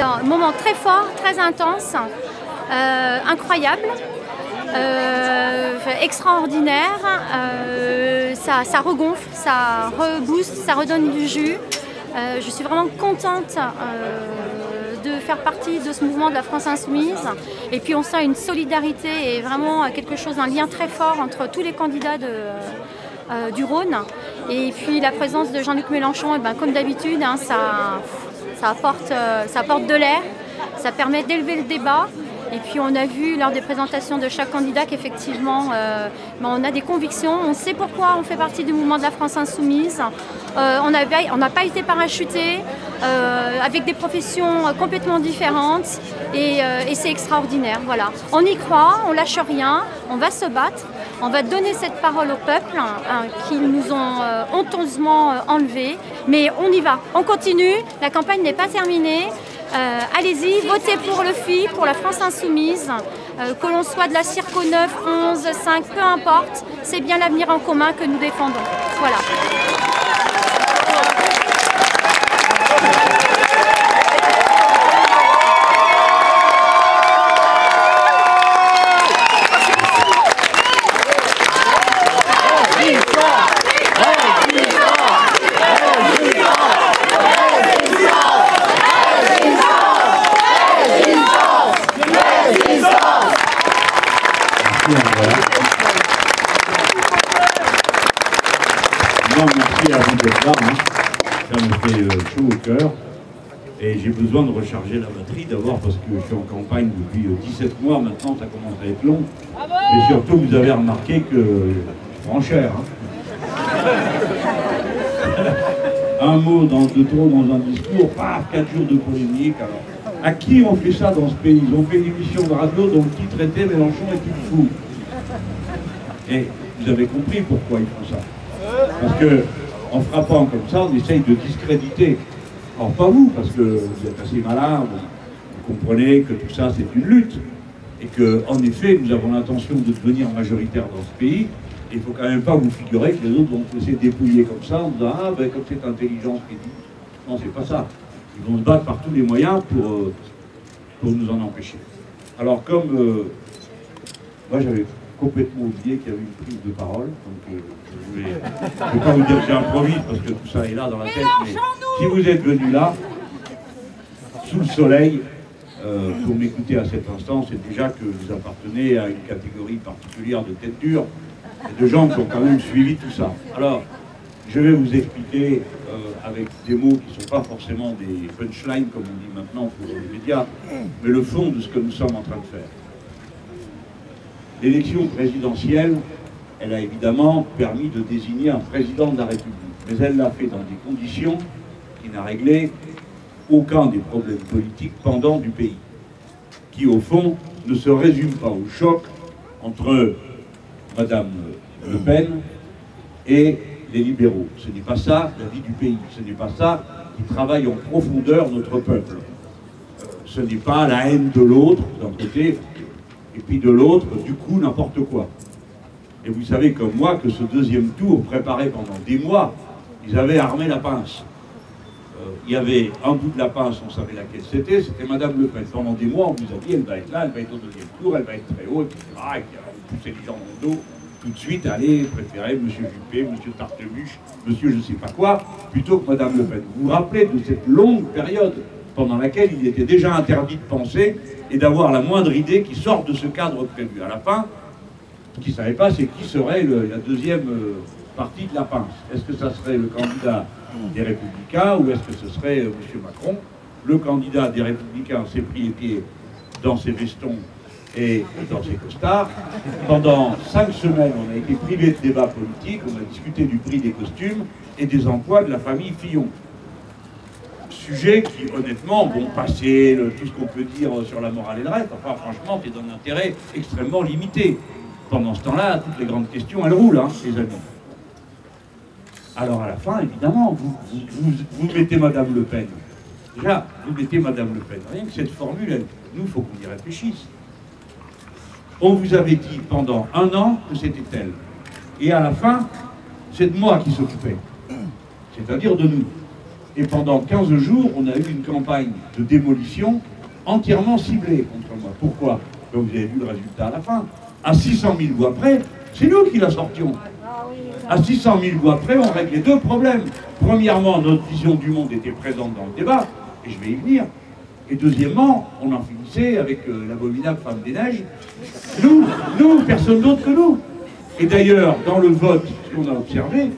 un moment très fort, très intense, incroyable, extraordinaire. Ça regonfle, ça rebooste, ça redonne du jus. Je suis vraiment contente de faire partie de ce mouvement de la France Insoumise. Et puis on sent une solidarité et vraiment quelque chose, un lien très fort entre tous les candidats du Rhône. Et puis la présence de Jean-Luc Mélenchon, comme d'habitude, hein, ça apporte de l'air, ça permet d'élever le débat. Et puis on a vu lors des présentations de chaque candidat qu'effectivement on a des convictions, on sait pourquoi on fait partie du mouvement de la France Insoumise. On n'a pas été parachutés avec des professions complètement différentes et c'est extraordinaire. Voilà. On y croit, on lâche rien, on va se battre, on va donner cette parole au peuple qu'ils nous ont honteusement enlevée. Mais on y va, on continue, la campagne n'est pas terminée. Allez-y, votez pour le FI, pour la France Insoumise, que l'on soit de la Circo 9, 11, 5, peu importe, c'est bien l'avenir en commun que nous défendons. Voilà. Merci à vous d'être là, hein. Ça me fait chaud au cœur. Et j'ai besoin de recharger la batterie d'abord parce que je suis en campagne depuis 17 mois maintenant, ça commence à être long. Mais surtout, vous avez remarqué que je prends cher. Hein. Un mot de trop dans un discours, paf, 4 jours de polémique. Alors, à qui on fait ça dans ce pays? Ils ont fait une émission de radio dont le titre était Mélenchon est une fou. Et vous avez compris pourquoi ils font ça. Parce que en frappant comme ça, on essaye de discréditer. Alors pas vous, parce que vous êtes assez malin, vous comprenez que tout ça c'est une lutte. Et qu'en effet, nous avons l'intention de devenir majoritaire dans ce pays. Et il ne faut quand même pas vous figurer que les autres vont se laisser dépouiller comme ça, en disant « Ah, ben comme c'est intelligent ce qu'il dit ». Non, c'est pas ça. Ils vont se battre par tous les moyens pour nous en empêcher. Alors comme moi j'avais complètement oublié qu'il y avait une prise de parole, donc je ne vais pas vous dire que j'improvise parce que tout ça est là dans la tête, mais si vous êtes venu là, sous le soleil, pour m'écouter à cet instant, c'est déjà que vous appartenez à une catégorie particulière de têtes dures et de gens qui ont quand même suivi tout ça. Alors, je vais vous expliquer avec des mots qui ne sont pas forcément des punchlines, comme on dit maintenant pour les médias, mais le fond de ce que nous sommes en train de faire. L'élection présidentielle, elle a évidemment permis de désigner un président de la République, mais elle l'a fait dans des conditions qui n'a réglé aucun des problèmes politiques pendant du pays, qui au fond ne se résument pas au choc entre Madame Le Pen et les libéraux. Ce n'est pas ça la vie du pays, ce n'est pas ça qui travaille en profondeur notre peuple. Ce n'est pas la haine de l'autre d'un côté, et puis de l'autre, du coup, n'importe quoi. Et vous savez comme moi que ce deuxième tour, préparé pendant des mois, ils avaient armé la pince. Il y avait un bout de la pince, on savait laquelle c'était Madame Le Pen. Pendant des mois, on vous a dit, elle va être là, elle va être au deuxième tour, elle va être très haut, etc. Et puis on poussait les gens dans le dos, tout de suite, allez, préférez M. Juppé, M. Tartebuche, M. je ne sais pas quoi, plutôt que Madame Le Pen. Vous vous rappelez de cette longue période pendant laquelle il était déjà interdit de penser et d'avoir la moindre idée qui sorte de ce cadre prévu. À la fin, ce qu'ils ne savaient pas, c'est qui serait la deuxième partie de la pince. Est-ce que ça serait le candidat des Républicains ou est-ce que ce serait M. Macron? Le candidat des Républicains s'est pris les pieds dans ses vestons et dans ses costards. Pendant 5 semaines, on a été privé de débat politique, on a discuté du prix des costumes et des emplois de la famille Fillon. Sujet qui, honnêtement, bon, passer tout ce qu'on peut dire sur la morale et le reste, enfin, franchement, c'est d'un intérêt extrêmement limité. Pendant ce temps-là, toutes les grandes questions, elles roulent, hein, les amis. Alors, à la fin, évidemment, vous mettez Madame Le Pen. Déjà, vous mettez Madame Le Pen. Rien que cette formule, nous, il faut qu'on y réfléchisse. On vous avait dit pendant 1 an que c'était elle. Et à la fin, c'est de moi qui s'occupait. C'est-à-dire de nous. Et pendant 15 jours, on a eu une campagne de démolition entièrement ciblée contre moi. Pourquoi? Donc vous avez vu le résultat à la fin. À 600 000 voix près, c'est nous qui la sortions. À 600 000 voix près, on réglait deux problèmes. Premièrement, notre vision du monde était présente dans le débat, et je vais y venir. Et deuxièmement, on en finissait avec l'abominable femme des neiges. Nous, personne d'autre que nous. Et d'ailleurs, dans le vote, ce qu'on a observé,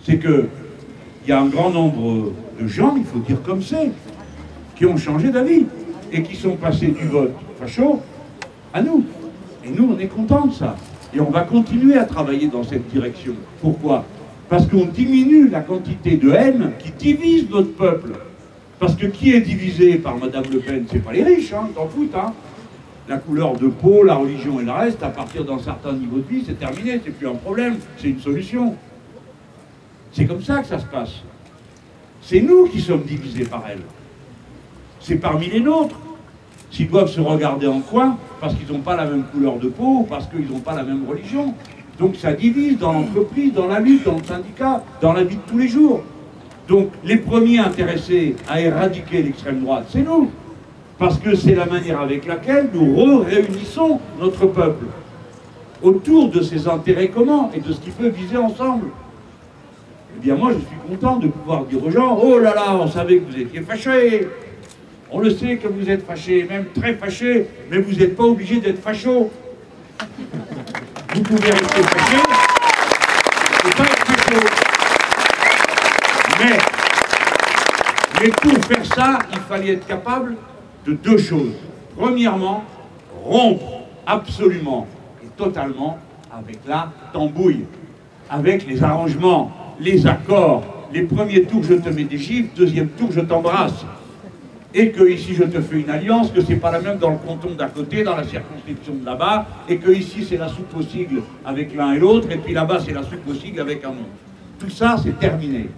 c'est qu'il y a un grand nombre de gens, il faut dire comme c'est, qui ont changé d'avis et qui sont passés du vote facho à nous. Et nous, on est contents de ça. Et on va continuer à travailler dans cette direction. Pourquoi? Parce qu'on diminue la quantité de haine qui divise notre peuple. Parce que qui est divisé par Madame Le Pen? C'est pas les riches, hein, t'en foutent, hein. La couleur de peau, la religion et le reste, à partir d'un certain niveau de vie, c'est terminé, c'est plus un problème, c'est une solution. C'est comme ça que ça se passe. C'est nous qui sommes divisés par elle. C'est parmi les nôtres. S'ils doivent se regarder en coin, parce qu'ils n'ont pas la même couleur de peau, parce qu'ils n'ont pas la même religion. Donc ça divise dans l'entreprise, dans la lutte, dans le syndicat, dans la vie de tous les jours. Donc les premiers intéressés à éradiquer l'extrême droite, c'est nous. Parce que c'est la manière avec laquelle nous réunissons notre peuple autour de ses intérêts communs et de ce qu'il peut viser ensemble. Eh bien moi je suis content de pouvoir dire aux gens, oh là là, on savait que vous étiez fâchés. On le sait que vous êtes fâchés, même très fâchés, mais vous n'êtes pas obligés d'être fachos. Vous pouvez rester fâchés et pas être fachos. Mais pour faire ça, il fallait être capable de deux choses. Premièrement, rompre absolument et totalement avec la tambouille, avec les arrangements, les accords. Les premiers tours, je te mets des gifles, deuxième tour, je t'embrasse. Et que ici je te fais une alliance, que c'est pas la même dans le canton d'à côté, dans la circonscription de là-bas, et que ici c'est la soupe au sigle avec l'un et l'autre, et puis là-bas c'est la soupe au sigle avec un autre. Tout ça c'est terminé.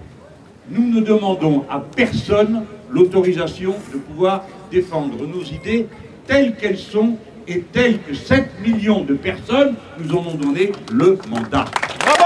Nous ne demandons à personne l'autorisation de pouvoir défendre nos idées telles qu'elles sont et telles que 7 millions de personnes nous en ont donné le mandat. Bravo!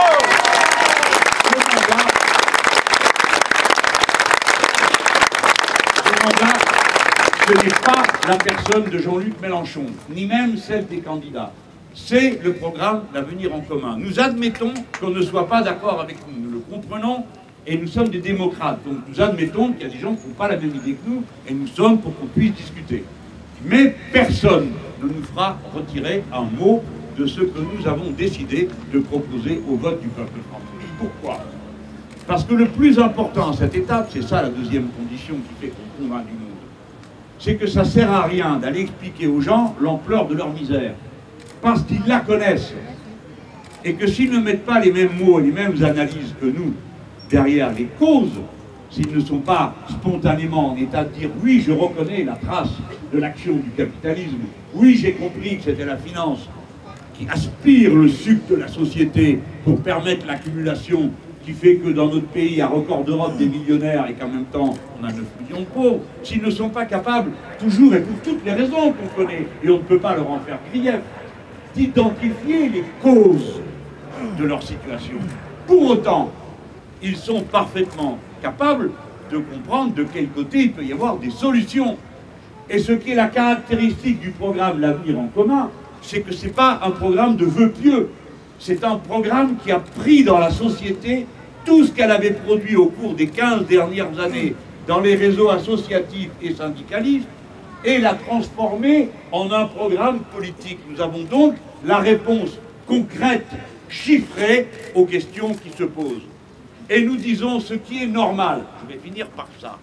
Ce n'est pas la personne de Jean-Luc Mélenchon, ni même celle des candidats. C'est le programme d'Avenir en commun. Nous admettons qu'on ne soit pas d'accord avec nous, nous le comprenons, et nous sommes des démocrates. Donc nous admettons qu'il y a des gens qui n'ont pas la même idée que nous, et nous sommes pour qu'on puisse discuter. Mais personne ne nous fera retirer un mot de ce que nous avons décidé de proposer au vote du peuple français. Pourquoi? Parce que le plus important à cette étape, c'est ça la deuxième condition qui fait qu'on convainc du monde, c'est que ça ne sert à rien d'aller expliquer aux gens l'ampleur de leur misère. Parce qu'ils la connaissent. Et que s'ils ne mettent pas les mêmes mots et les mêmes analyses que nous derrière les causes, s'ils ne sont pas spontanément en état de dire « oui, je reconnais la trace de l'action du capitalisme, oui, j'ai compris que c'était la finance qui aspire le sucre de la société pour permettre l'accumulation qui fait que dans notre pays, il y a record d'Europe des millionnaires et qu'en même temps, on a 9 millions de pauvres, s'ils ne sont pas capables, toujours et pour toutes les raisons qu'on connaît, et on ne peut pas leur en faire grief, d'identifier les causes de leur situation. Pour autant, ils sont parfaitement capables de comprendre de quel côté il peut y avoir des solutions. Et ce qui est la caractéristique du programme L'Avenir en commun, c'est que ce n'est pas un programme de vœux pieux, c'est un programme qui a pris dans la société tout ce qu'elle avait produit au cours des 15 dernières années dans les réseaux associatifs et syndicalistes et l'a transformé en un programme politique. Nous avons donc la réponse concrète, chiffrée aux questions qui se posent. Et nous disons ce qui est normal. Je vais finir par ça.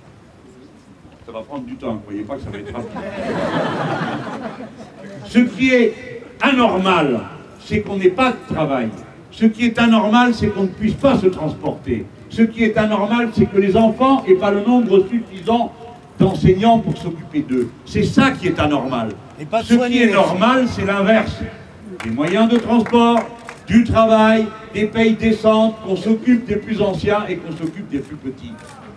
Ça va prendre du temps, ne croyez pas que ça va être rapide. Ce qui est anormal, c'est qu'on n'ait pas de travail. Ce qui est anormal, c'est qu'on ne puisse pas se transporter. Ce qui est anormal, c'est que les enfants n'aient pas le nombre suffisant d'enseignants pour s'occuper d'eux. C'est ça qui est anormal. Ce qui est normal, c'est l'inverse. Des moyens de transport, du travail, des payes décentes, qu'on s'occupe des plus anciens et qu'on s'occupe des plus petits.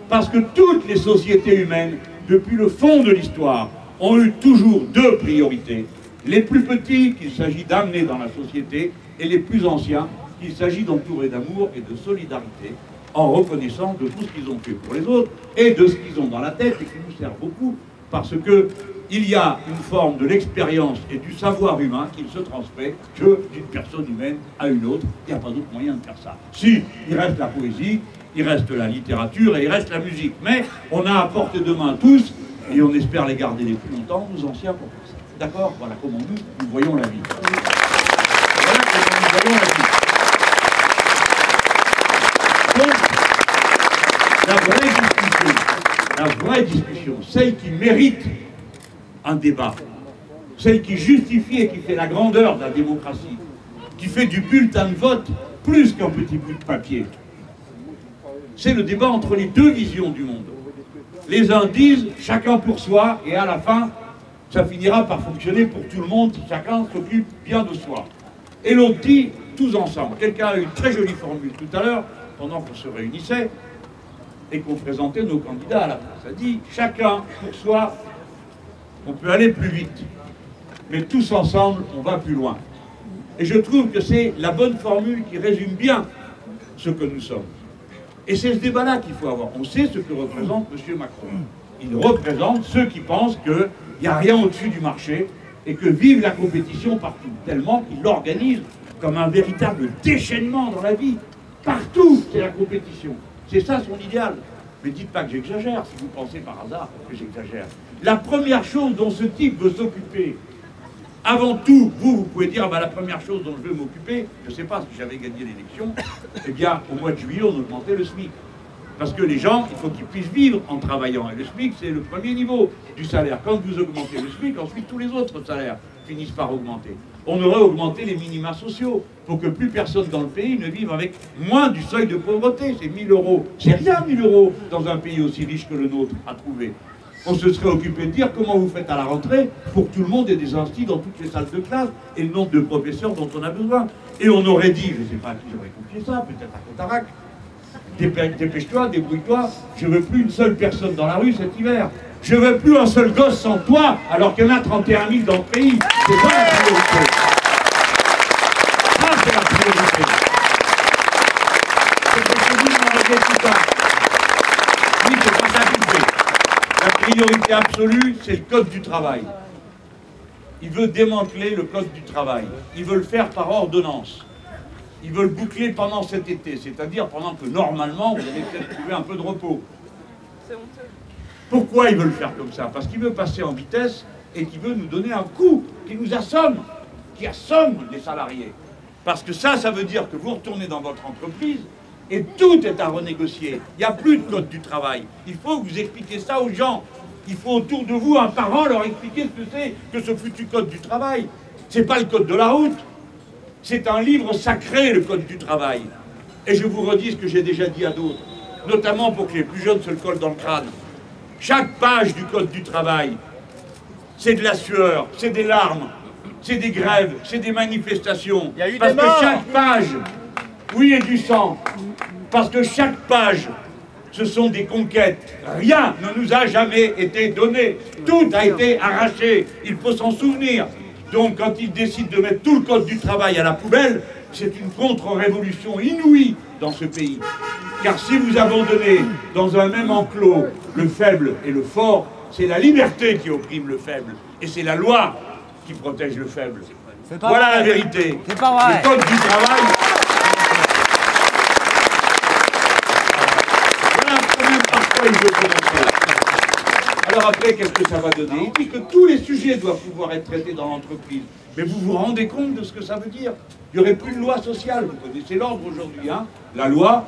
Parce que toutes les sociétés humaines, depuis le fond de l'histoire, ont eu toujours deux priorités. Les plus petits, qu'il s'agit d'amener dans la société, et les plus anciens, qu'il s'agit d'entourer d'amour et de solidarité, en reconnaissance de tout ce qu'ils ont fait pour les autres et de ce qu'ils ont dans la tête et qui nous sert beaucoup parce que il y a une forme de l'expérience et du savoir humain qui ne se transmet que d'une personne humaine à une autre. Il n'y a pas d'autre moyen de faire ça. Si, il reste la poésie, il reste la littérature et il reste la musique. Mais on a à portée de main tous, et on espère les garder les plus longtemps, nos anciens pour faire ça. D'accord? Voilà comment nous voyons la vie. Voilà comment nous voyons la vie. Donc, la vraie discussion, celle qui mérite un débat, celle qui justifie et qui fait la grandeur de la démocratie, qui fait du bulletin de vote plus qu'un petit bout de papier, c'est le débat entre les deux visions du monde. Les uns disent chacun pour soi et à la fin ça finira par fonctionner pour tout le monde si chacun s'occupe bien de soi. Et l'autre dit tous ensemble. Quelqu'un a eu une très jolie formule tout à l'heure pendant qu'on se réunissait et qu'on présentait nos candidats à la place. Ça dit chacun pour soi on peut aller plus vite, mais tous ensemble on va plus loin. Et je trouve que c'est la bonne formule qui résume bien ce que nous sommes. Et c'est ce débat-là qu'il faut avoir. On sait ce que représente M. Macron. Il représente ceux qui pensent qu'il n'y a rien au-dessus du marché et que vive la compétition partout. Tellement qu'il l'organise comme un véritable déchaînement dans la vie. Partout, c'est la compétition. C'est ça son idéal. Mais dites pas que j'exagère, si vous pensez par hasard que j'exagère. La première chose dont ce type veut s'occuper, avant tout, vous pouvez dire, bah, la première chose dont je veux m'occuper, je ne sais pas si j'avais gagné l'élection, eh bien, au mois de juillet, on augmentait le SMIC. Parce que les gens, il faut qu'ils puissent vivre en travaillant. Et le SMIC, c'est le premier niveau du salaire. Quand vous augmentez le SMIC, ensuite, tous les autres salaires finissent par augmenter. On aurait augmenté les minima sociaux pour que plus personne dans le pays ne vive avec moins du seuil de pauvreté. C'est 1 000 €. C'est rien, 1 000 € dans un pays aussi riche que le nôtre à trouver. On se serait occupé de dire comment vous faites à la rentrée pour que tout le monde ait des instituts dans toutes les salles de classe et le nombre de professeurs dont on a besoin. Et on aurait dit, je ne sais pas à qui j'aurais confié ça, peut-être à Cotarac, dépêche-toi, débrouille-toi, je ne veux plus une seule personne dans la rue cet hiver. Je ne veux plus un seul gosse sans toi, alors qu'il y en a 31 000 dans le pays. C'est ça la priorité. Ça, c'est la priorité. C'est ce que je dis dans le tout ça. Oui, c'est pas ça qu'il fait. La priorité absolue, c'est le code du travail. Il veut démanteler le code du travail. Il veut le faire par ordonnance. Ils veulent boucler pendant cet été, c'est-à-dire pendant que normalement vous allez peut-être trouver un peu de repos. C'est honteux. Pourquoi ils veulent faire comme ça? Parce qu'il veut passer en vitesse et qu'il veut nous donner un coup qui nous assomme, qui assomme les salariés. Parce que ça veut dire que vous retournez dans votre entreprise et tout est à renégocier. Il n'y a plus de code du travail. Il faut que vous expliquiez ça aux gens. Il faut autour de vous, un par an, leur expliquer ce que c'est que ce foutu code du travail. C'est pas le code de la route. C'est un livre sacré, le code du travail. Et je vous redis ce que j'ai déjà dit à d'autres, notamment pour que les plus jeunes se le collent dans le crâne. Chaque page du code du travail, c'est de la sueur, c'est des larmes, c'est des grèves, c'est des manifestations. Il y a eu parce que chaque page, oui, et du sang, parce que chaque page, ce sont des conquêtes. Rien ne nous a jamais été donné. Tout a été arraché. Il faut s'en souvenir. Donc, quand ils décident de mettre tout le code du travail à la poubelle, c'est une contre-révolution inouïe dans ce pays. Car si vous abandonnez dans un même enclos le faible et le fort, c'est la liberté qui opprime le faible. Et c'est la loi qui protège le faible. Voilà la vérité. C'est pas vrai. Le code du travail... Voilà quand même parfois il veut commencer. Alors après, qu'est-ce que ça va donner? Il dit que tous les sujets doivent pouvoir être traités dans l'entreprise. Mais vous vous rendez compte de ce que ça veut dire? Il n'y aurait plus de loi sociale. Vous connaissez l'ordre aujourd'hui, hein? La loi,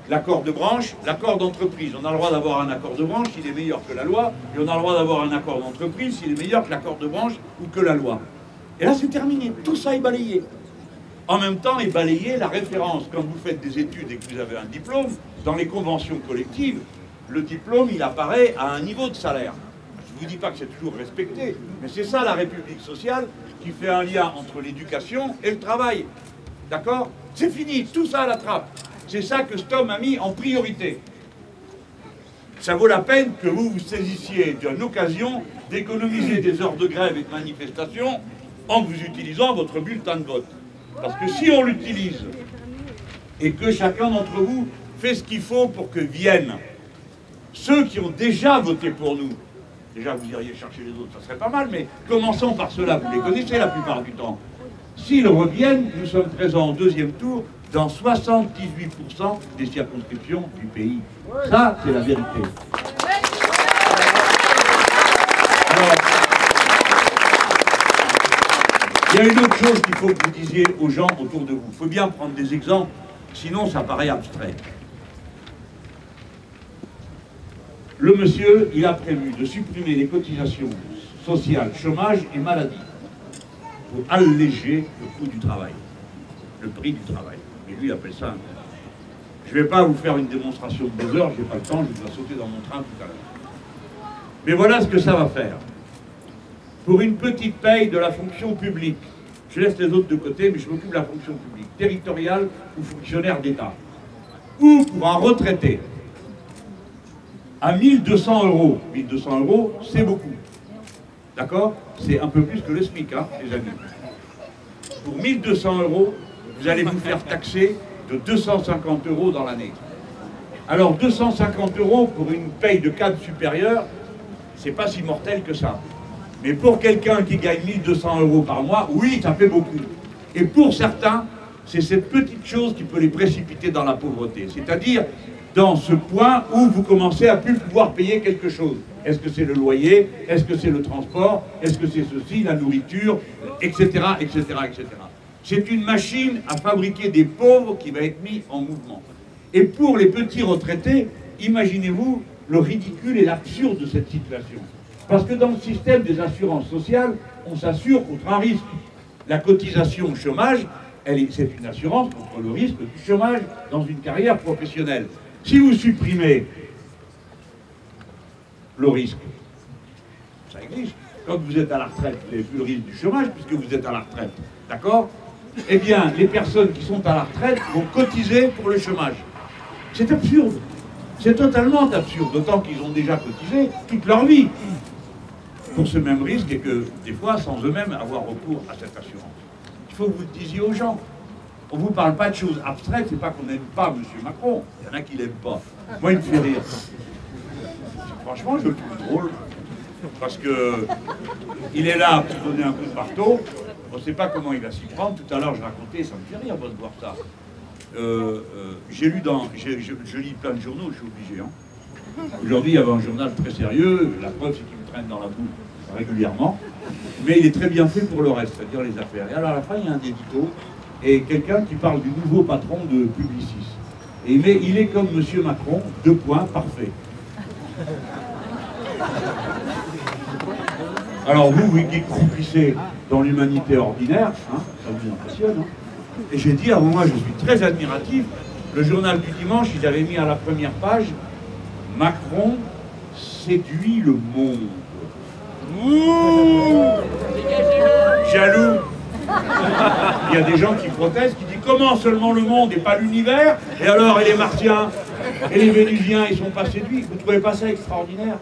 l'accord de branche, l'accord d'entreprise. On a le droit d'avoir un accord de branche s'il est meilleur que la loi, et on a le droit d'avoir un accord d'entreprise s'il est meilleur que l'accord de branche ou que la loi. Et là, c'est terminé. Tout ça est balayé. En même temps, est balayé la référence. Quand vous faites des études et que vous avez un diplôme, dans les conventions collectives, le diplôme, il apparaît à un niveau de salaire. Je ne vous dis pas que c'est toujours respecté, mais c'est ça la République sociale qui fait un lien entre l'éducation et le travail. D'accord? C'est fini, tout ça à la trappe. C'est ça que cet homme a mis en priorité. Ça vaut la peine que vous vous saisissiez d'une occasion d'économiser des heures de grève et de manifestation en vous utilisant votre bulletin de vote. Parce que si on l'utilise et que chacun d'entre vous fait ce qu'il faut pour que viennent ceux qui ont déjà voté pour nous. Déjà, vous iriez chercher les autres, ça serait pas mal, mais commençons par ceux-là, vous les connaissez la plupart du temps. S'ils reviennent, nous sommes présents au deuxième tour dans 78% des circonscriptions du pays. Ça, c'est la vérité. Alors, il y a une autre chose qu'il faut que vous disiez aux gens autour de vous. Il faut bien prendre des exemples, sinon ça paraît abstrait. Le monsieur, il a prévu de supprimer les cotisations sociales, chômage et maladie pour alléger le coût du travail, le prix du travail. Et lui, il appelle ça un coût. Je ne vais pas vous faire une démonstration de 2 heures, je n'ai pas le temps, je dois sauter dans mon train tout à l'heure. Mais voilà ce que ça va faire. Pour une petite paye de la fonction publique, je laisse les autres de côté, mais je m'occupe de la fonction publique, territoriale ou fonctionnaire d'État, ou pour un retraité, à 1 200 €. 1 200 €, c'est beaucoup. D'accord? C'est un peu plus que le SMIC, hein, les amis. Pour 1 200 €, vous allez vous faire taxer de 250 € dans l'année. Alors 250 € pour une paye de cadre supérieur, c'est pas si mortel que ça. Mais pour quelqu'un qui gagne 1 200 € par mois, oui, ça fait beaucoup. Et pour certains, c'est cette petite chose qui peut les précipiter dans la pauvreté. C'est-à-dire dans ce point où vous commencez à plus pouvoir payer quelque chose. Est-ce que c'est le loyer? Est-ce que c'est le transport? Est-ce que c'est ceci, la nourriture, etc., etc., etc. C'est une machine à fabriquer des pauvres qui va être mis en mouvement. Et pour les petits retraités, imaginez-vous le ridicule et l'absurde de cette situation. Parce que dans le système des assurances sociales, on s'assure contre un risque. La cotisation au chômage, c'est une assurance contre le risque du chômage dans une carrière professionnelle. Si vous supprimez le risque, ça existe. Quand vous êtes à la retraite, vous n'avez plus le risque du chômage puisque vous êtes à la retraite. D'accord? Eh bien, les personnes qui sont à la retraite vont cotiser pour le chômage. C'est absurde. C'est totalement absurde, d'autant qu'ils ont déjà cotisé toute leur vie pour ce même risque et que, des fois, sans eux-mêmes avoir recours à cette assurance. Il faut que vous le disiez aux gens. On ne vous parle pas de choses abstraites, c'est pas qu'on n'aime pas M. Macron. Il y en a qui ne l'aiment pas. Moi, il me fait rire. Franchement, je le trouve drôle. Parce que il est là pour donner un coup de marteau. On ne sait pas comment il va s'y prendre. Tout à l'heure, je racontais, ça me fait rire de voir ça. Je lis plein de journaux, je suis obligé. Hein. Aujourd'hui, il y avait un journal très sérieux. La preuve, c'est qu'il me traîne dans la boue régulièrement. Mais il est très bien fait pour le reste, c'est-à-dire les affaires. Et alors, à la fin, il y a un édito et quelqu'un qui parle du nouveau patron de Publicis. Et il est comme M. Macron, 2 points, parfait. Alors vous qui croupissez dans l'humanité ordinaire, hein, ça vous impressionne. Hein. Et j'ai dit, à moi, je suis très admiratif. Le journal du dimanche, ils avaient mis à la première page « Macron séduit le monde ». Ouh, jaloux. Il y a des gens qui protestent, qui disent comment seulement le monde et pas l'univers? Et alors, et les Martiens et les Vénusiens, ils sont pas séduits? Vous ne trouvez pas ça extraordinaire?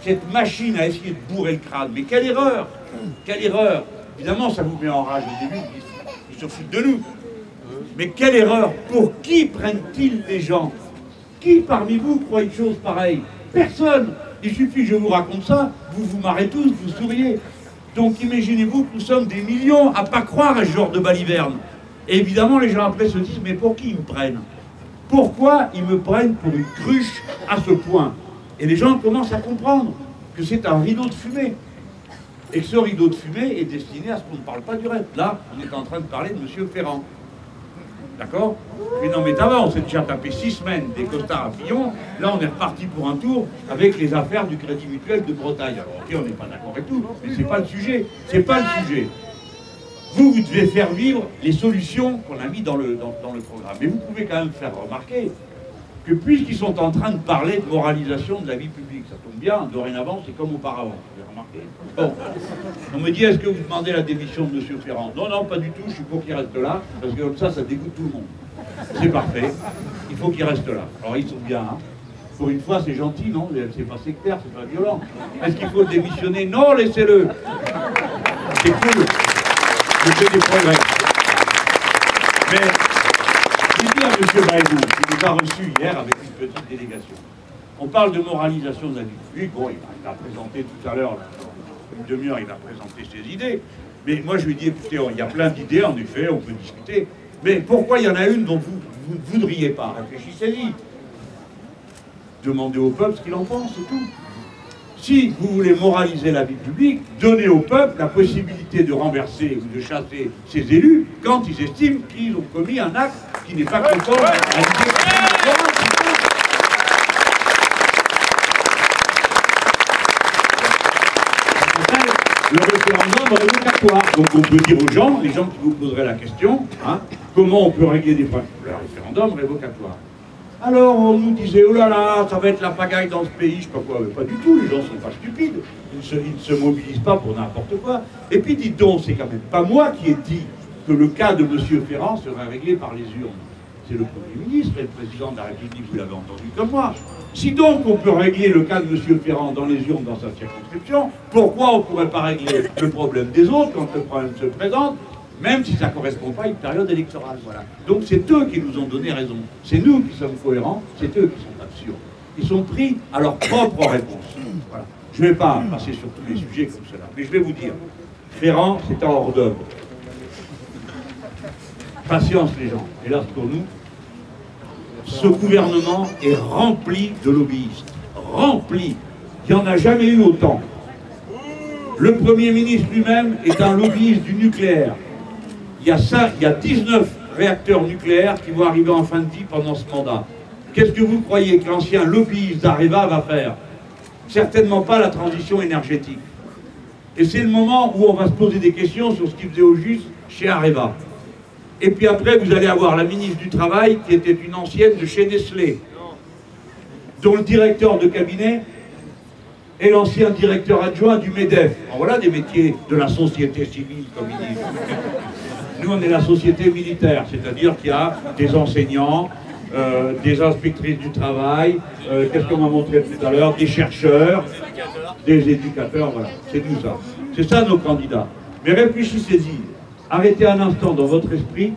Cette machine à essayer de bourrer le crâne. Mais quelle erreur! Quelle erreur! Évidemment, ça vous met en rage au début, ils se foutent de nous. Mais quelle erreur! Pour qui prennent-ils les gens? Qui parmi vous croit une chose pareille? Personne! Il suffit que je vous raconte ça, vous vous marrez tous, vous souriez. Donc imaginez-vous que nous sommes des millions à ne pas croire à ce genre de baliverne. Et évidemment, les gens après se disent, mais pour qui ils me prennent? Pourquoi ils me prennent pour une cruche à ce point? Et les gens commencent à comprendre que c'est un rideau de fumée. Et que ce rideau de fumée est destiné à ce qu'on ne parle pas du reste. Là, on est en train de parler de M. Ferrand. D'accord? Mais non, mais d'abord, on s'est déjà tapé 6 semaines des costards à Fillon. Là, on est reparti pour un tour avec les affaires du Crédit Mutuel de Bretagne. Alors, ok, on n'est pas d'accord et tout, mais c'est pas le sujet. C'est pas le sujet. Vous devez faire vivre les solutions qu'on a mis dans le programme. Mais vous pouvez quand même faire remarquer que puisqu'ils sont en train de parler de moralisation de la vie publique, ça tombe bien, dorénavant, c'est comme auparavant. Vous avez remarqué? Bon, on me dit, est-ce que vous demandez la démission de M. Ferrand? Non, non, pas du tout, je suis pour qu'il reste là, parce que comme ça dégoûte tout le monde. C'est parfait, il faut qu'il reste là. Alors ils sont bien, hein. Pour une fois, c'est gentil, non? C'est pas sectaire, c'est pas violent. Est-ce qu'il faut démissionner? Non, laissez-le. C'est cool. Je fais des progrès. Mais, je dis à M. Bayrou, les a reçus hier avec une petite délégation. On parle de moralisation de la vie publique. Bon, il a présenté tout à l'heure, une demi-heure, il a présenté ses idées. Mais moi, je lui dis, écoutez, il y a plein d'idées, en effet, on peut discuter. Mais pourquoi il y en a une dont vous ne voudriez pas? Réfléchissez-y. Demandez au peuple ce qu'il en pense, c'est tout. Si vous voulez moraliser la vie publique, donnez au peuple la possibilité de renverser ou de chasser ses élus quand ils estiment qu'ils ont commis un acte qui n'est pas conforme à l'idée publique. Le référendum révocatoire. Donc on peut dire aux gens, les gens qui vous poseraient la question, hein, comment on peut régler des problèmes? Le référendum révocatoire. Alors on nous disait, oh là là, ça va être la pagaille dans ce pays, je sais pas quoi, mais pas du tout, les gens sont pas stupides, ils ne se mobilisent pas pour n'importe quoi. Et puis dites donc, c'est quand même pas moi qui ai dit que le cas de M. Ferrand serait réglé par les urnes. C'est le Premier ministre et le Président de la République, vous l'avez entendu comme moi. Si donc on peut régler le cas de M. Ferrand dans les urnes dans sa circonscription, pourquoi on ne pourrait pas régler le problème des autres quand le problème se présente, même si ça ne correspond pas à une période électorale, voilà. Donc c'est eux qui nous ont donné raison. C'est nous qui sommes cohérents, c'est eux qui sont absurdes. Ils sont pris à leur propre réponse. Voilà. Je ne vais pas passer sur tous les sujets comme cela, mais je vais vous dire, Ferrand, c'est un hors d'œuvre. Patience les gens, hélas pour nous, ce gouvernement est rempli de lobbyistes. Rempli. Il n'y en a jamais eu autant. Le Premier ministre lui-même est un lobbyiste du nucléaire. Il y a 19 réacteurs nucléaires qui vont arriver en fin de vie pendant ce mandat. Qu'est-ce que vous croyez que l'ancien lobbyiste d'Areva va faire? Certainement pas la transition énergétique. Et c'est le moment où on va se poser des questions sur ce qui faisait au juste chez Areva. Et puis après, vous allez avoir la ministre du Travail, qui était une ancienne de chez Nestlé, dont le directeur de cabinet est l'ancien directeur adjoint du MEDEF. Alors voilà des métiers de la société civile, comme ils disent. Nous, on est la société militaire, c'est-à-dire qu'il y a des enseignants, des inspectrices du travail, qu'est-ce qu'on m'a montré tout à l'heure, des chercheurs, des éducateurs, voilà. C'est tout ça. C'est ça nos candidats. Mais réfléchissez-y. Arrêtez un instant dans votre esprit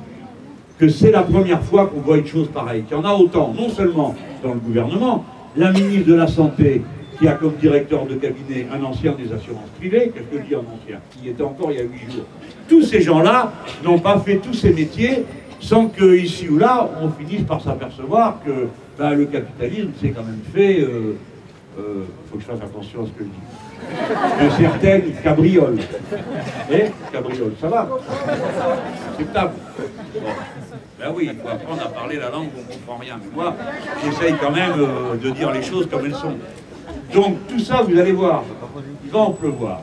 que c'est la première fois qu'on voit une chose pareille. Qu'il y en a autant, non seulement dans le gouvernement, la ministre de la Santé, qui a comme directeur de cabinet un ancien des assurances privées, qu'est-ce que je dis un ancien, qui était encore il y a 8 jours. Tous ces gens-là n'ont pas fait tous ces métiers sans que, ici ou là, on finisse par s'apercevoir que ben, le capitalisme s'est quand même fait, faut que je fasse attention à ce que je dis, de certaines cabrioles. Eh, cabrioles, ça va? Acceptable. Bon. Ben oui, il faut apprendre à parler la langue où on ne comprend rien. Mais moi, j'essaye quand même de dire les choses comme elles sont. Donc tout ça, vous allez voir, il va en pleuvoir.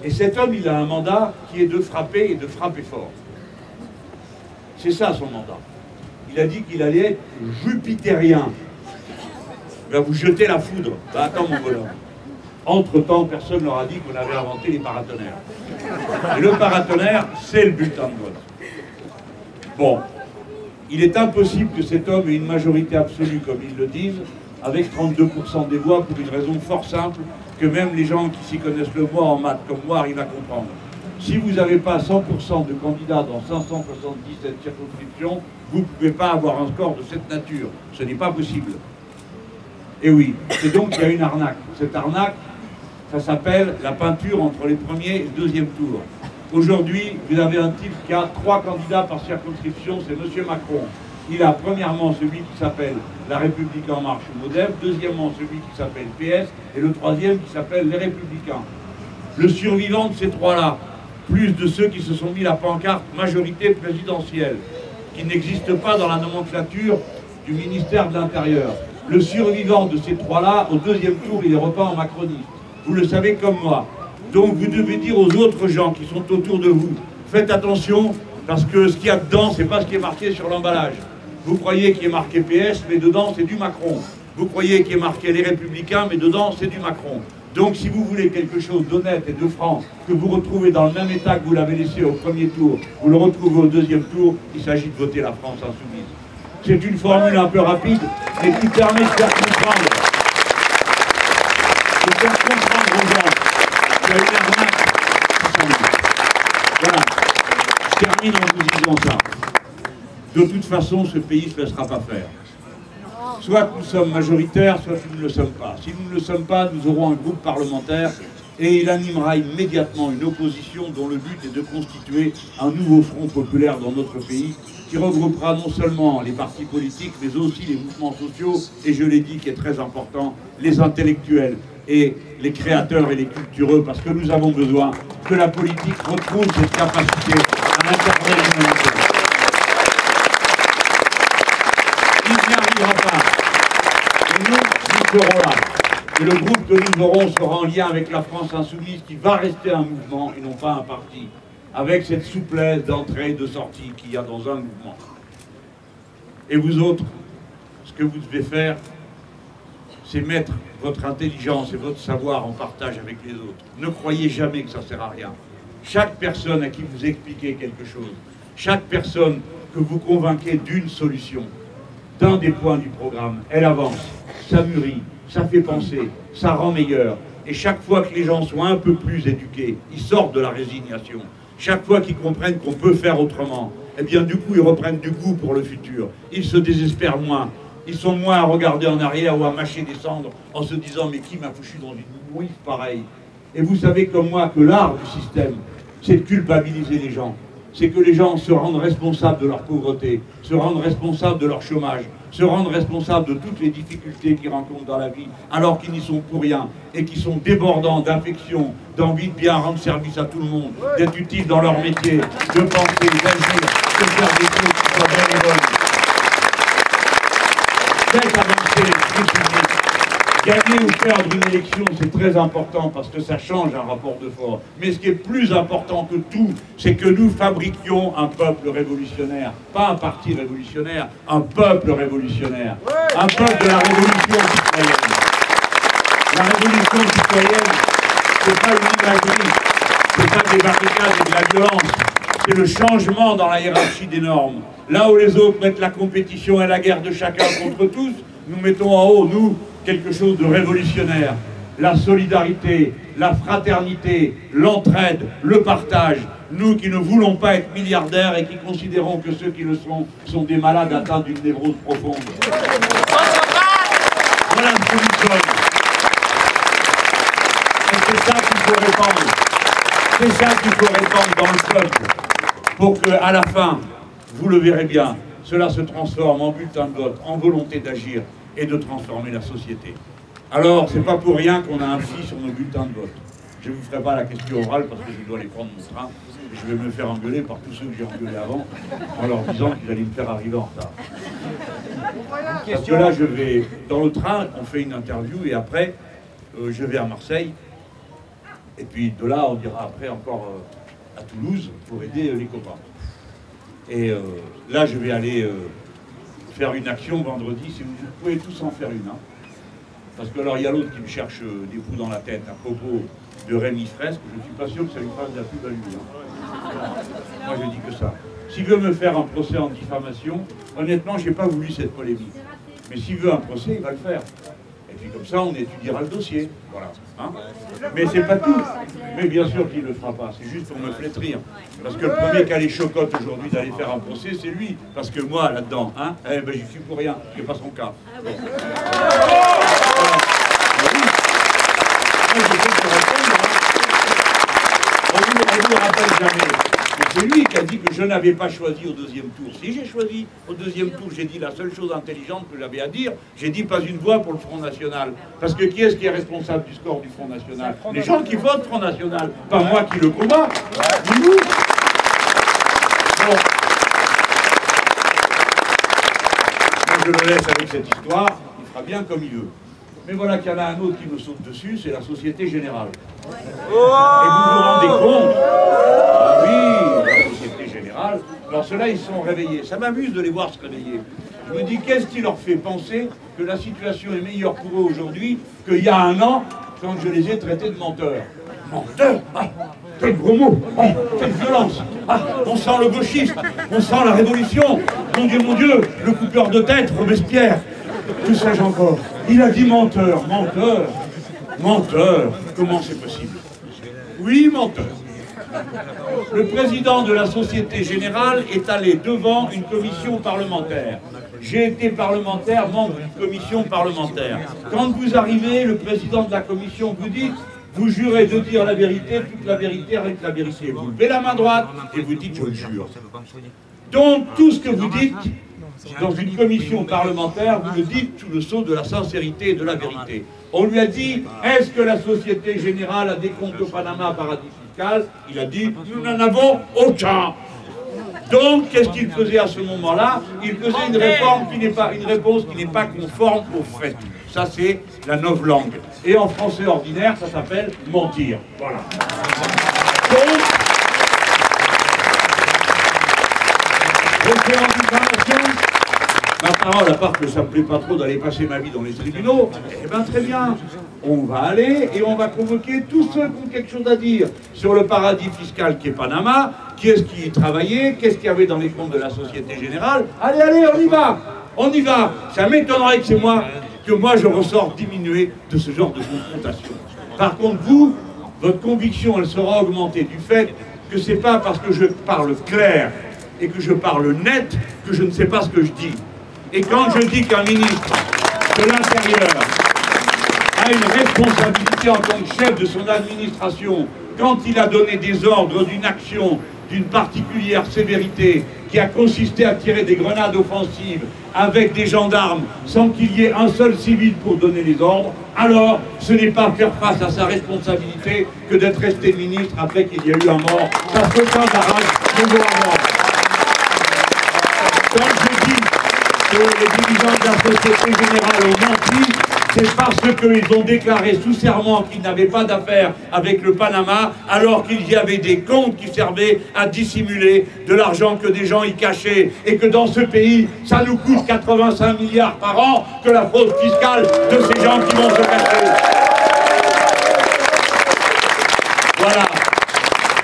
Et cet homme, il a un mandat qui est de frapper et de frapper fort. C'est ça son mandat. Il a dit qu'il allait être jupitérien. Il va vous jeter la foudre. Ben, attends mon bonhomme. Entre-temps, personne ne leur a dit qu'on avait inventé les paratonnerres. Et le paratonnerre, c'est le bulletin de vote. Bon, il est impossible que cet homme ait une majorité absolue, comme ils le disent, avec 32% des voix, pour une raison fort simple, que même les gens qui s'y connaissent le moins en maths, comme moi, arrivent à comprendre. Si vous n'avez pas 100% de candidats dans 577 circonscriptions, vous ne pouvez pas avoir un score de cette nature. Ce n'est pas possible. Et oui, c'est donc qu'il y a une arnaque. Cette arnaque, ça s'appelle la peinture entre les premiers et le deuxième tour. Aujourd'hui, vous avez un type qui a 3 candidats par circonscription, c'est M. Macron. Il a premièrement celui qui s'appelle La République En Marche ou MODEF, deuxièmement celui qui s'appelle PS, et le troisième qui s'appelle Les Républicains. Le survivant de ces 3-là, plus de ceux qui se sont mis la pancarte majorité présidentielle, qui n'existe pas dans la nomenclature du ministère de l'Intérieur. Le survivant de ces 3-là, au deuxième tour, il est repeint en macroniste. Vous le savez comme moi. Donc vous devez dire aux autres gens qui sont autour de vous, faites attention, parce que ce qu'il y a dedans, c'est pas ce qui est marqué sur l'emballage. Vous croyez qu'il est marqué PS, mais dedans c'est du Macron. Vous croyez qu'il est marqué les Républicains, mais dedans c'est du Macron. Donc si vous voulez quelque chose d'honnête et de franc, que vous retrouvez dans le même état que vous l'avez laissé au premier tour, vous le retrouvez au deuxième tour, il s'agit de voter la France insoumise. C'est une formule un peu rapide, mais qui permet de faire comprendre. De faire comprendre aux gens qu'il y a une arnaque qui s'en. Voilà. Je termine en vous disant ça. De toute façon, ce pays ne se laissera pas faire. soit nous sommes majoritaires, soit nous ne le sommes pas. Si nous ne le sommes pas, nous aurons un groupe parlementaire et il animera immédiatement une opposition dont le but est de constituer un nouveau front populaire dans notre pays qui regroupera non seulement les partis politiques, mais aussi les mouvements sociaux, et je l'ai dit, qui est très important, les intellectuels et les créateurs et les cultureux, parce que nous avons besoin que la politique retrouve cette capacité à intervenir l'humanité. Il n'y arrivera pas. Et nous serons là. Et le groupe que nous aurons sera en lien avec la France Insoumise, qui va rester un mouvement et non pas un parti, avec cette souplesse d'entrée et de sortie qu'il y a dans un mouvement. Et vous autres, ce que vous devez faire, c'est mettre votre intelligence et votre savoir en partage avec les autres. Ne croyez jamais que ça ne sert à rien. Chaque personne à qui vous expliquez quelque chose, chaque personne que vous convainquez d'une solution, d'un des points du programme, elle avance, ça mûrit, ça fait penser, ça rend meilleur. Et chaque fois que les gens sont un peu plus éduqués, ils sortent de la résignation. Chaque fois qu'ils comprennent qu'on peut faire autrement, eh bien du coup ils reprennent du goût pour le futur. Ils se désespèrent moins. Ils sont moins à regarder en arrière ou à mâcher des cendres en se disant « mais qui m'a foutu dans une mouise pareille ?» Et vous savez comme moi que l'art du système, c'est de culpabiliser les gens. C'est que les gens se rendent responsables de leur pauvreté, se rendent responsables de leur chômage, se rendent responsables de toutes les difficultés qu'ils rencontrent dans la vie, alors qu'ils n'y sont pour rien, et qui sont débordants d'affection, d'envie de bien rendre service à tout le monde, d'être utiles dans leur métier, de penser, d'agir, de faire des choses qui soient belles et bonnes. Faites avancer l'esprit public. Gagner ou perdre une élection, c'est très important parce que ça change un rapport de force. Mais ce qui est plus important que tout, c'est que nous fabriquions un peuple révolutionnaire. Pas un parti révolutionnaire, un peuple révolutionnaire. Un peuple de la révolution citoyenne. La révolution citoyenne, c'est pas une imagerie, c'est pas des barricades et de la violence. C'est le changement dans la hiérarchie des normes. Là où les autres mettent la compétition et la guerre de chacun contre tous, nous mettons en haut, nous, quelque chose de révolutionnaire. La solidarité, la fraternité, l'entraide, le partage. Nous qui ne voulons pas être milliardaires et qui considérons que ceux qui le sont des malades atteints d'une névrose profonde. Voilà ce que nous sommes. Et c'est ça qu'il faut répandre. C'est ça qu'il faut répandre dans le peuple. Pour qu'à la fin, vous le verrez bien, cela se transforme en bulletin de vote, en volonté d'agir et de transformer la société. Alors, c'est pas pour rien qu'on a un pli sur nos bulletins de vote. Je ne vous ferai pas la question orale parce que je dois aller prendre mon train et je vais me faire engueuler par tous ceux que j'ai engueulés avant en leur disant qu'ils allaient me faire arriver en retard. Parce que là, je vais dans le train, on fait une interview et après, je vais à Marseille. Et puis de là, on ira après encore à Toulouse pour aider les copains. Et là, je vais aller faire une action vendredi, si vous pouvez tous en faire une. Hein. Parce que alors, il y a l'autre qui me cherche des coups dans la tête à propos de Rémi Fraisse, je ne suis pas sûr que ça lui fasse de la plus-value. Hein. Moi, je dis que ça. S'il veut me faire un procès en diffamation, honnêtement, je n'ai pas voulu cette polémique. Mais s'il veut un procès, il va le faire. Et puis comme ça, on étudiera le dossier. Voilà. Hein. Mais c'est pas tout. Mais bien sûr qu'il ne le fera pas. C'est juste pour me flétrir. Parce que le premier qui a les chocottes aujourd'hui d'aller faire un procès, c'est lui. Parce que moi, là-dedans, hein, eh ben, j'y suis pour rien. Je n'ai pas son cas. Moi, je sais que répondre, hein. On ne le rappelle jamais. C'est lui qui a dit que je n'avais pas choisi au deuxième tour. Si j'ai choisi au deuxième tour, j'ai dit la seule chose intelligente que j'avais à dire, j'ai dit pas une voix pour le Front National. Parce que qui est-ce qui est responsable du score du Front National? Les gens qui votent Front National, pas moi qui le combat. Nous. Bon. Moi je le laisse avec cette histoire, il fera bien comme il veut. Mais voilà qu'il y en a un autre qui me saute dessus, c'est la Société Générale. Et vous vous rendez compte? Ah oui, la Société Générale. Alors ceux-là, ils sont réveillés. Ça m'amuse de les voir se réveiller. Je me dis, qu'est-ce qui leur fait penser que la situation est meilleure pour eux aujourd'hui qu'il y a un an, quand je les ai traités de menteurs? Menteurs? Ah, quel gros mot! Ah, quelle violence! Ah, on sent le gauchiste, on sent la révolution! Mon Dieu, le coupeur de tête, Robespierre! Tout ça, j'ai encore. Il a dit menteur, menteur, menteur. Comment c'est possible? Oui, menteur. Le président de la Société Générale est allé devant une commission parlementaire. J'ai été parlementaire, membre d'une commission parlementaire. Quand vous arrivez, le président de la commission vous dit « Vous jurez de dire la vérité, toute la vérité, avec la vérité. » Vous levez la main droite et vous dites « Je le jure ». Donc, tout ce que vous dites dans une commission parlementaire, vous le dites sous le sceau de la sincérité et de la vérité. On lui a dit « Est-ce que la Société Générale a des comptes au Panama, paradis fiscal ?» Il a dit « Nous n'en avons aucun ». Donc, qu'est-ce qu'il faisait à ce moment-là? Il faisait une réponse qui n'est pas conforme aux faits. Ça, c'est la novlangue. Et en français ordinaire, ça s'appelle mentir. Voilà. Donc, je fais en diffamation. Ma parole, à part que ça ne me plaît pas trop d'aller passer ma vie dans les tribunaux, eh bien très bien, on va aller et on va convoquer tous ceux qui ont quelque chose à dire sur le paradis fiscal qui est Panama, qui est-ce qui y travaillait, qu'est-ce qu'il y avait dans les comptes de la Société Générale. Allez, allez, on y va, on y va. Ça m'étonnerait que moi je ressors diminué de ce genre de confrontation. Par contre, vous, votre conviction, elle sera augmentée du fait que c'est pas parce que je parle clair et que je parle net que je ne sais pas ce que je dis. Et quand je dis qu'un ministre de l'Intérieur a une responsabilité en tant que chef de son administration, quand il a donné des ordres d'une action d'une particulière sévérité qui a consisté à tirer des grenades offensives avec des gendarmes sans qu'il y ait un seul civil pour donner les ordres, alors ce n'est pas faire face à sa responsabilité que d'être resté ministre après qu'il y a eu un mort. Ça se passe à rage de voir mort. Quand je dis que les dirigeants de la Société Générale ont menti, c'est parce qu'ils ont déclaré sous serment qu'ils n'avaient pas d'affaires avec le Panama, alors qu'il y avait des comptes qui servaient à dissimuler de l'argent que des gens y cachaient, et que dans ce pays, ça nous coûte 85 milliards par an que la fraude fiscale de ces gens qui vont se cacher. Voilà.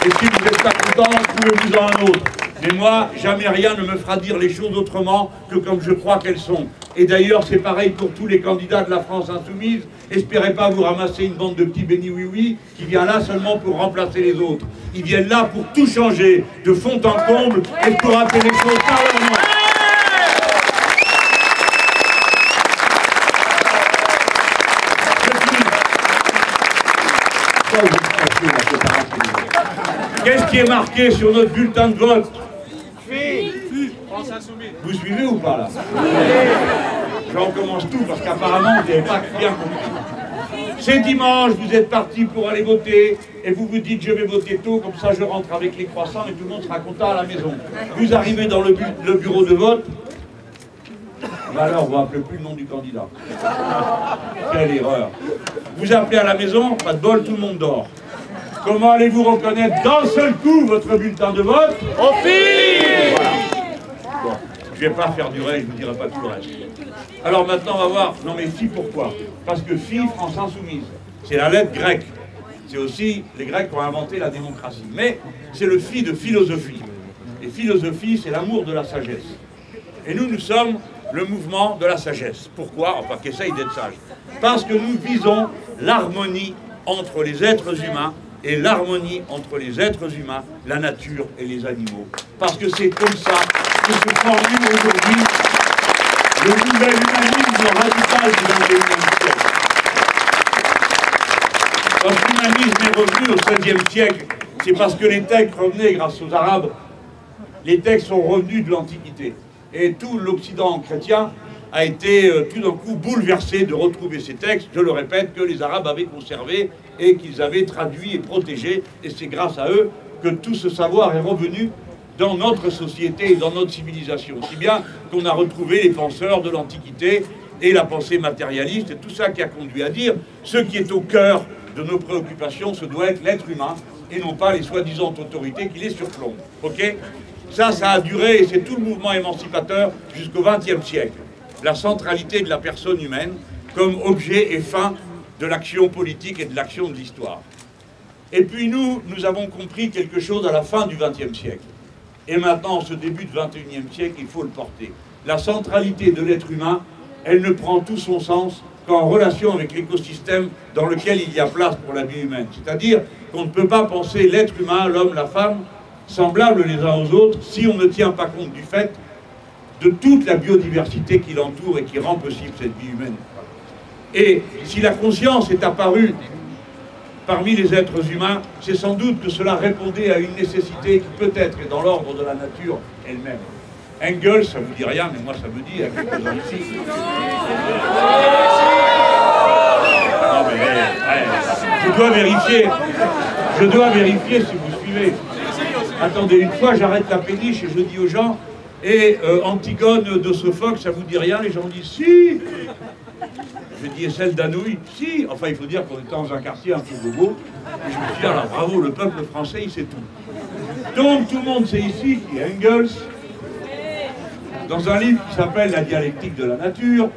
Et si vous n'êtes pas content, trouvez-vous-en un autre. Mais moi, jamais rien ne me fera dire les choses autrement que comme je crois qu'elles sont. Et d'ailleurs, c'est pareil pour tous les candidats de la France insoumise. Espérez pas vous ramasser une bande de petits bénis oui-oui qui vient là seulement pour remplacer les autres. Ils viennent là pour tout changer, de fond en comble, et pour appeler les choses par leur nom. Qu'est-ce qui est marqué sur notre bulletin de vote? Vous suivez ou pas là? J'en commence tout parce qu'apparemment vous n'avez pas bien compris. C'est dimanche, vous êtes partis pour aller voter et vous vous dites je vais voter tôt, comme ça je rentre avec les croissants et tout le monde sera content à la maison. Vous arrivez dans le bureau de vote, bah alors on ne rappelle plus le nom du candidat. Quelle erreur. Vous appelez à la maison, pas de bol, tout le monde dort. Comment allez-vous reconnaître d'un seul coup votre bulletin de vote? Au fil. Voilà. Bon, je ne vais pas faire durer, je ne vous dirai pas tout le reste. Alors maintenant, on va voir. Non mais FI, pourquoi? Parce que FI, France Insoumise, c'est la lettre grecque. C'est aussi les Grecs qui ont inventé la démocratie. Mais c'est le FI de philosophie. Et philosophie, c'est l'amour de la sagesse. Et nous, nous sommes le mouvement de la sagesse. Pourquoi? Enfin, qu'essaye d'être sage. Parce que nous visons l'harmonie entre les êtres humains et l'harmonie entre les êtres humains, la nature et les animaux. Parce que c'est comme ça que se formule aujourd'hui le nouvel humanisme radical du XXIe siècle. Quand l'humanisme est revenu au XVIe siècle, c'est parce que les textes revenaient grâce aux Arabes. Les textes sont revenus de l'Antiquité. Et tout l'Occident chrétien a été tout d'un coup bouleversé de retrouver ces textes, je le répète, que les Arabes avaient conservés et qu'ils avaient traduits et protégés. Et c'est grâce à eux que tout ce savoir est revenu dans notre société et dans notre civilisation. Si bien qu'on a retrouvé les penseurs de l'Antiquité et la pensée matérialiste et tout ça qui a conduit à dire ce qui est au cœur de nos préoccupations, ce doit être l'être humain et non pas les soi-disant autorités qui les surplombent. Ok ? Ça a duré et c'est tout le mouvement émancipateur jusqu'au XXe siècle. La centralité de la personne humaine comme objet et fin de l'action politique et de l'action de l'histoire. Et puis nous avons compris quelque chose à la fin du XXe siècle. Et maintenant, en ce début du XXIe siècle, il faut le porter. La centralité de l'être humain, elle ne prend tout son sens qu'en relation avec l'écosystème dans lequel il y a place pour la vie humaine. C'est-à-dire qu'on ne peut pas penser l'être humain, l'homme, la femme, semblables les uns aux autres si on ne tient pas compte du fait de toute la biodiversité qui l'entoure et qui rend possible cette vie humaine. Et si la conscience est apparue parmi les êtres humains, c'est sans doute que cela répondait à une nécessité qui peut-être est dans l'ordre de la nature elle-même. Engels, ça vous dit rien, mais moi ça me dit, à quelques-uns ici. Non mais, je dois vérifier si vous suivez. Attendez, une fois j'arrête la péniche et je dis aux gens, et Antigone de Sophocle, ça vous dit rien? Les gens disent si. Je dis, et celle d'Anouilh? Si. Enfin, il faut dire qu'on était dans un quartier un peu bobo. Et je me suis dit, alors bravo, le peuple français, il sait tout. Donc, tout le monde sait ici qui est Engels, dans un livre qui s'appelle La dialectique de la nature.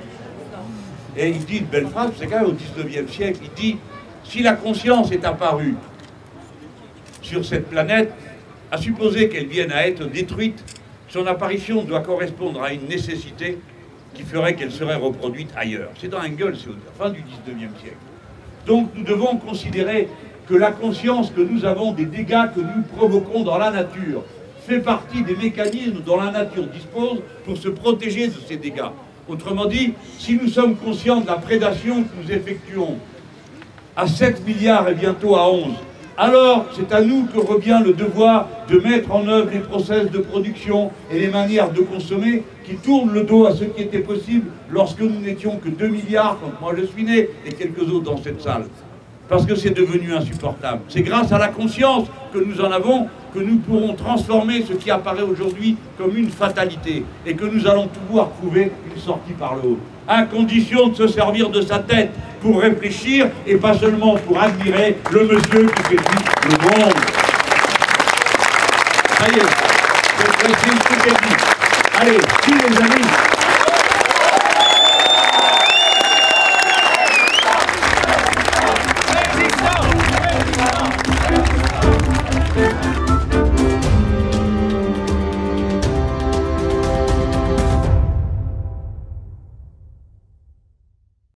Et il dit une belle phrase, c'est quand même au XIXe siècle, il dit, si la conscience est apparue sur cette planète, à supposer qu'elle vienne à être détruite, son apparition doit correspondre à une nécessité qui ferait qu'elle serait reproduite ailleurs. C'est dans Engels, c'est à la fin du XIXe siècle. Donc nous devons considérer que la conscience que nous avons des dégâts que nous provoquons dans la nature fait partie des mécanismes dont la nature dispose pour se protéger de ces dégâts. Autrement dit, si nous sommes conscients de la prédation que nous effectuons à 7 milliards et bientôt à 11, alors c'est à nous que revient le devoir de mettre en œuvre les process de production et les manières de consommer qui tournent le dos à ce qui était possible lorsque nous n'étions que 2 milliards, quand moi je suis né, et quelques autres dans cette salle. Parce que c'est devenu insupportable. C'est grâce à la conscience que nous en avons que nous pourrons transformer ce qui apparaît aujourd'hui comme une fatalité et que nous allons pouvoir trouver une sortie par le haut. À condition de se servir de sa tête pour réfléchir et pas seulement pour admirer le monsieur qui fait tout le monde. Ça y est, c'est tout est dit. Allez, si les amis.